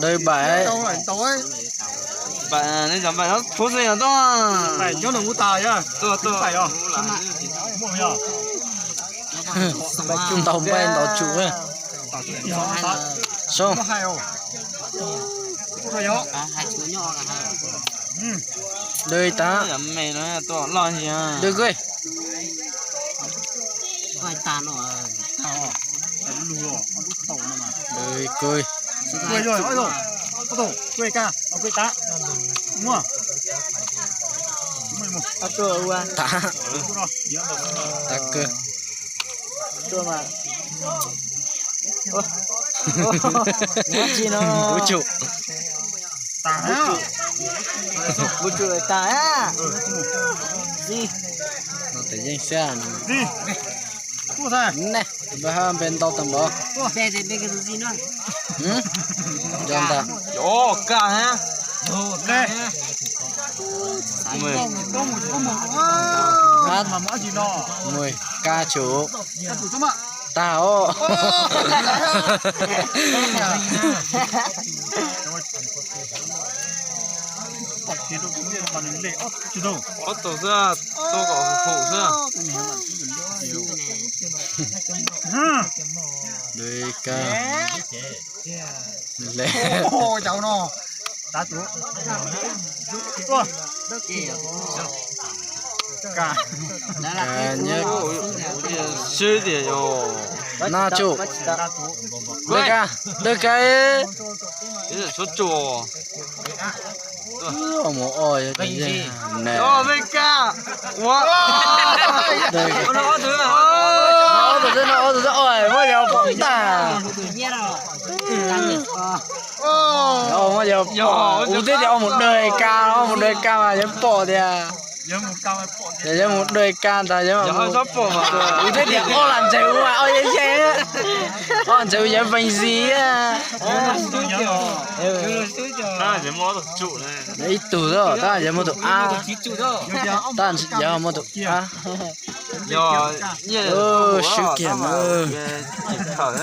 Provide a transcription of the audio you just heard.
Đời bảy. bạn nên chẳng phải nó phố gì đó Này nhớ đừng có tài nhá. tôi Tài à? Mua nhá. Bảy chung tàu bên tàu chủ ấy. Xong. Nó hay không? Rồi nhá. Đời ta. mày nói tôi lo gì à Được rồi. Đời cười. Quê rồi, ôi rồi. Có tổ, quê ca, quê tá. Đúng không? Ta. Ta cơ. Vũ trụ. Tá. bút chuột ta á Nó tự nhiên xe Đi. Cua thà. nè. Bà bên tàu tầm bò. Dọn ta. ồ cả hả Đây. mười Có một. Mà mã gì nó? 10 ca chủ. Các chủ chấm ạ. Tao. Thì tôi cũng biết là mình để chứ đâu. có tổ ra tôi có phụ ra Đời ca. Lẹ. Ô cháu nó. Đá chú. Ủa. Cả. Ca nhất. sư thì rồi Na chủ. Đá chú. Đời ca. Đời ca. thế là số chùa Một ôi. Nè. bên ca wow Đời ca. nó thứ Nó tự nhiên ôi bây giờ bỗng ta. Bây giờ uống thế thì ông một đời ca mà dám bỏ thì à. Nhớ một cao hay bỏ. Giờ một đời ca ta dám giờ hơi sắp phổ mà uống thế thì ô làm chịu mà ôi vậy chứ. Ô làm chịu dám vành gì à. ta chỉ mua được trụ này Đấy tủ đó, ta dám một tủ A. Ta dám một tủ A. giờ như Sự kiện. thở